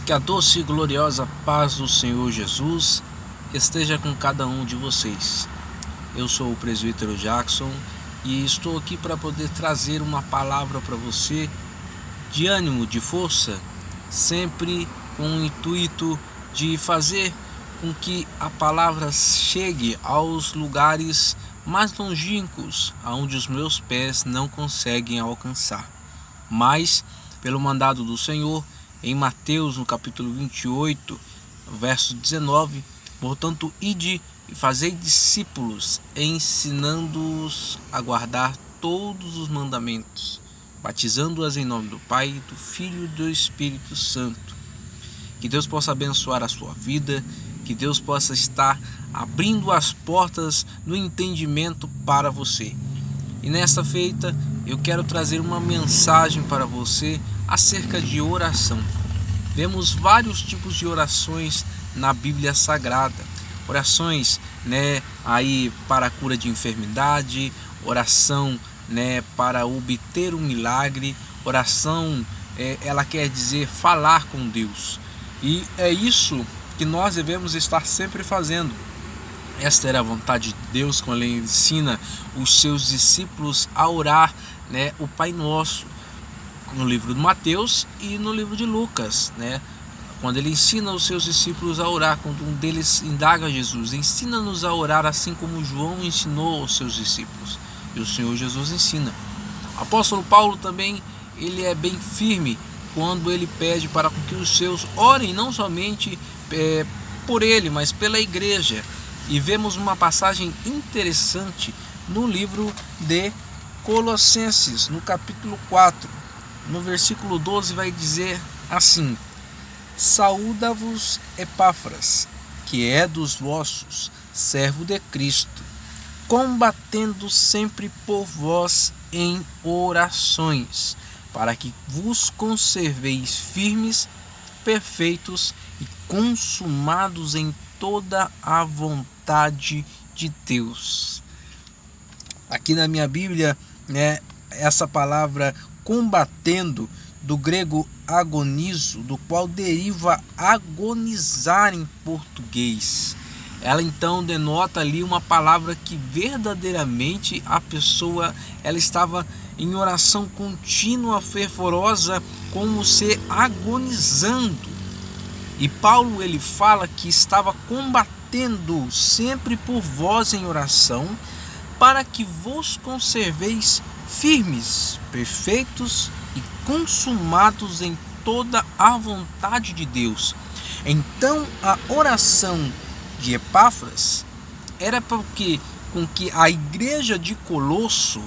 Que a doce e gloriosa paz do Senhor Jesus esteja com cada um de vocês. Eu sou o presbítero Jackson e estou aqui para poder trazer uma palavra para você de ânimo, de força, sempre com o intuito de fazer com que a palavra chegue aos lugares mais longínquos, aonde os meus pés não conseguem alcançar. Mas, pelo mandado do Senhor, em Mateus, no capítulo 28, verso 19, portanto, ide e fazei discípulos, ensinando-os a guardar todos os mandamentos, batizando-as em nome do Pai, do Filho e do Espírito Santo. Que Deus possa abençoar a sua vida, que Deus possa estar abrindo as portas do entendimento para você. E nesta feita, eu quero trazer uma mensagem para você acerca de oração. Vemos vários tipos de orações na Bíblia Sagrada. Orações, aí para a cura de enfermidade, oração, para obter um milagre, oração, ela quer dizer falar com Deus. E é isso que nós devemos estar sempre fazendo. Esta era a vontade de Deus quando Ele ensina os seus discípulos a orar, o Pai Nosso, no livro de Mateus e no livro de Lucas, quando Ele ensina os seus discípulos a orar, quando um deles indaga Jesus, ensina-nos a orar assim como João ensinou aos seus discípulos, e o Senhor Jesus ensina. O apóstolo Paulo também, ele é bem firme quando ele pede para que os seus orem não somente por ele, mas pela igreja. E vemos uma passagem interessante no livro de Colossenses, no capítulo 4, no versículo 12, vai dizer assim: Saúda-vos Epáfras, que é dos vossos, servo de Cristo, combatendo sempre por vós em orações, para que vos conserveis firmes, perfeitos e consumados em toda a vontade de Deus. Aqui na minha Bíblia, essa palavra combatendo, do grego agonizo, do qual deriva agonizar em português. Ela então denota ali uma palavra que verdadeiramente a pessoa ela estava em oração contínua, fervorosa, como se agonizando. E Paulo ele fala que estava combatendo sempre por vós em oração, para que vos conserveis firmes, perfeitos e consumados em toda a vontade de Deus. Então a oração de Epáfras era com que a igreja de Colosso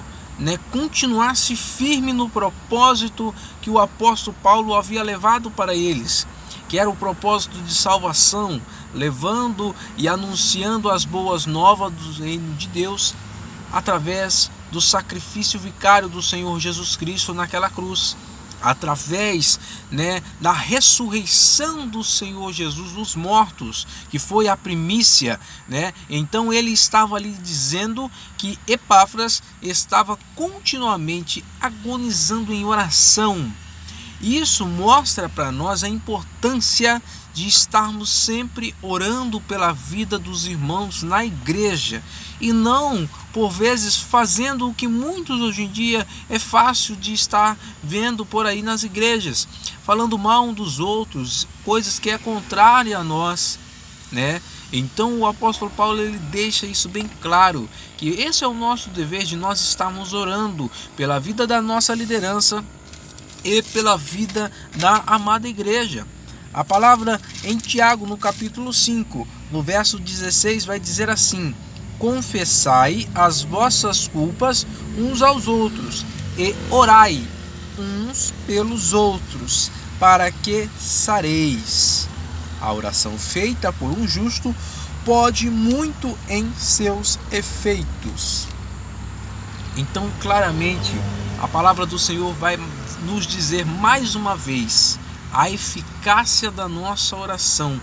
continuasse firme no propósito que o apóstolo Paulo havia levado para eles, que era o propósito de salvação, levando e anunciando as boas novas do reino de Deus através do sacrifício vicário do Senhor Jesus Cristo naquela cruz, através da ressurreição do Senhor Jesus dos mortos, que foi a primícia, Então ele estava ali dizendo que Epáfras estava continuamente agonizando em oração. Isso mostra para nós a importância de estarmos sempre orando pela vida dos irmãos na igreja, e não, por vezes, fazendo o que muitos hoje em dia é fácil de estar vendo por aí nas igrejas, falando mal um dos outros, coisas que é contrária a nós, Então o apóstolo Paulo ele deixa isso bem claro, que esse é o nosso dever, de nós estarmos orando pela vida da nossa liderança e pela vida da amada igreja. A palavra em Tiago, no capítulo 5, no verso 16, vai dizer assim: confessai as vossas culpas uns aos outros e orai uns pelos outros, para que sareis. A oração feita por um justo pode muito em seus efeitos. Então, claramente, a palavra do Senhor vai nos dizer mais uma vez a eficácia da nossa oração,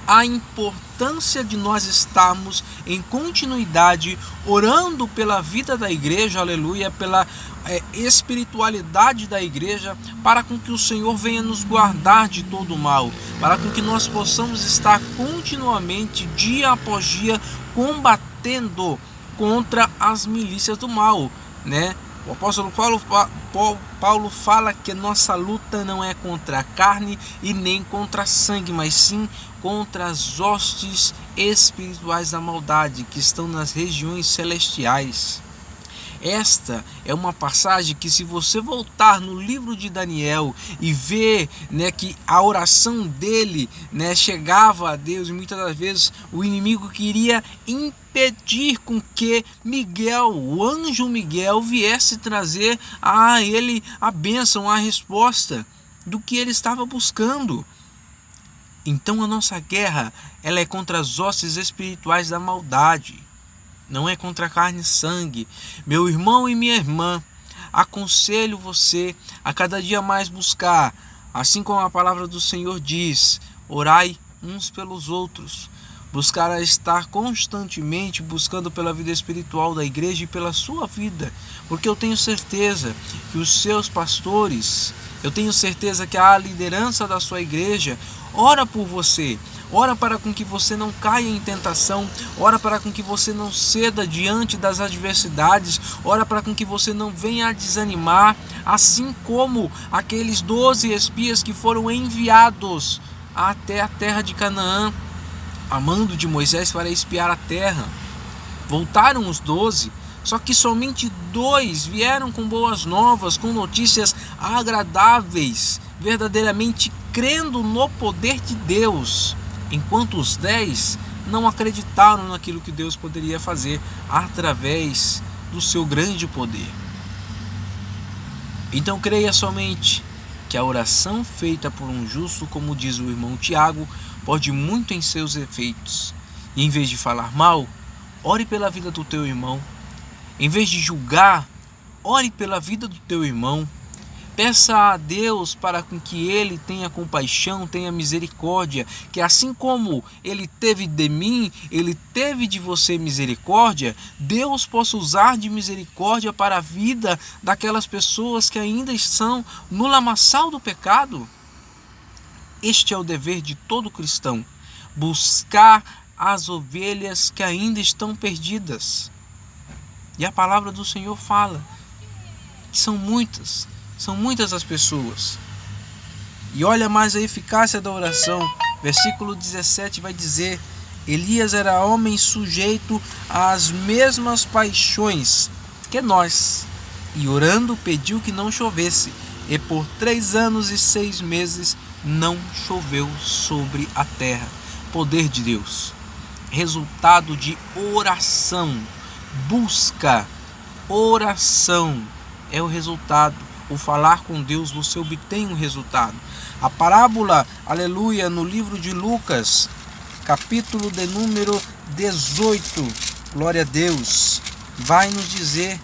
a importância de nós estarmos em continuidade orando pela vida da igreja, aleluia, pela espiritualidade da igreja, para com que o Senhor venha nos guardar de todo o mal, para com que nós possamos estar continuamente, dia após dia, combatendo contra as milícias do mal, né? O apóstolo Paulo fala que nossa luta não é contra a carne e nem contra sangue, mas sim contra as hostes espirituais da maldade que estão nas regiões celestiais. Esta é uma passagem que, se você voltar no livro de Daniel e ver, né, que a oração dele, né, chegava a Deus, e muitas das vezes o inimigo queria impedir com que Miguel, o anjo Miguel, viesse trazer a ele a bênção, a resposta do que ele estava buscando. Então a nossa guerra, ela é contra as hostes espirituais da maldade. Não é contra carne e sangue. Meu irmão e minha irmã, aconselho você a cada dia mais buscar, assim como a palavra do Senhor diz, orai uns pelos outros. Buscar a estar constantemente buscando pela vida espiritual da igreja e pela sua vida. Porque eu tenho certeza que os seus pastores, eu tenho certeza que a liderança da sua igreja ora por você. Ora para com que você não caia em tentação, ora para com que você não ceda diante das adversidades, ora para com que você não venha a desanimar, assim como aqueles 12 espias que foram enviados até a terra de Canaã, a mando de Moisés para espiar a terra. Voltaram os 12, só que somente 2 vieram com boas novas, com notícias agradáveis, verdadeiramente crendo no poder de Deus. Enquanto os 10 não acreditaram naquilo que Deus poderia fazer através do seu grande poder. Então creia somente que a oração feita por um justo, como diz o irmão Tiago, pode muito em seus efeitos. E em vez de falar mal, ore pela vida do teu irmão. Em vez de julgar, ore pela vida do teu irmão. Peça a Deus para que Ele tenha compaixão, tenha misericórdia, que assim como Ele teve de mim, Ele teve de você misericórdia, Deus possa usar de misericórdia para a vida daquelas pessoas que ainda estão no lamaçal do pecado. Este é o dever de todo cristão, buscar as ovelhas que ainda estão perdidas. E a palavra do Senhor fala que são muitas as pessoas. E olha mais a eficácia da oração. Versículo 17 vai dizer: Elias era homem sujeito às mesmas paixões que nós, e orando pediu que não chovesse, e por 3 anos e 6 meses não choveu sobre a terra. Poder de Deus, resultado de oração, busca, oração é o resultado. O falar com Deus, você obtém um resultado. A parábola, aleluia, no livro de Lucas, capítulo de número 18, glória a Deus, vai nos dizer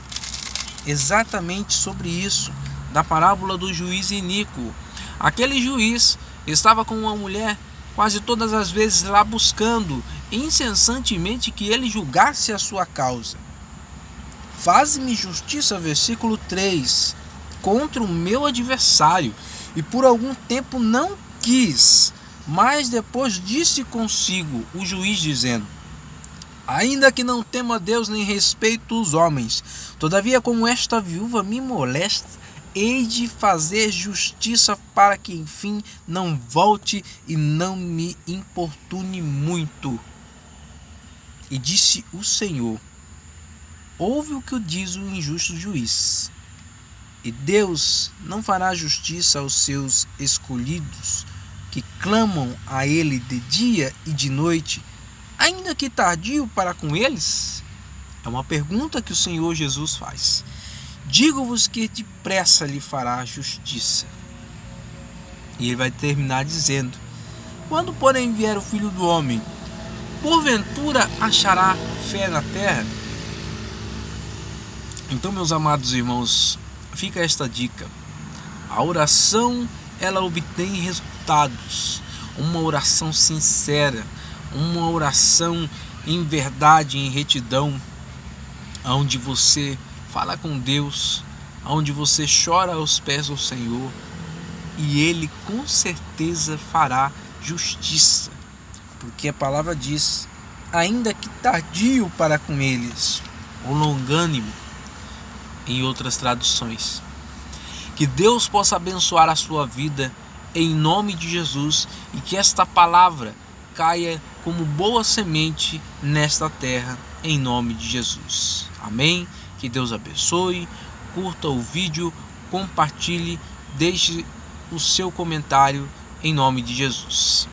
exatamente sobre isso, da parábola do juiz iníquo. Aquele juiz estava com uma mulher quase todas as vezes lá buscando incessantemente que ele julgasse a sua causa. Faze-me justiça, versículo 3, contra o meu adversário, e por algum tempo não quis, mas depois disse consigo o juiz, dizendo: ainda que não tema Deus nem respeito os homens, todavia como esta viúva me molesta, hei de fazer justiça para que enfim não volte e não me importune muito. E disse o Senhor: ouve o que diz o injusto juiz. E Deus não fará justiça aos seus escolhidos, que clamam a Ele de dia e de noite, ainda que tardio para com eles? É uma pergunta que o Senhor Jesus faz. Digo-vos que depressa lhe fará justiça. E ele vai terminar dizendo: quando porém vier o Filho do Homem, porventura achará fé na terra? Então, meus amados irmãos, fica esta dica. A oração, ela obtém resultados. Uma oração sincera, uma oração em verdade, em retidão, onde você fala com Deus, onde você chora aos pés do Senhor e Ele com certeza fará justiça, porque a palavra diz: ainda que tardio para com eles, ou longânimo, em outras traduções. Que Deus possa abençoar a sua vida em nome de Jesus e que esta palavra caia como boa semente nesta terra em nome de Jesus. Amém? Que Deus abençoe. Curta o vídeo, compartilhe, deixe o seu comentário em nome de Jesus.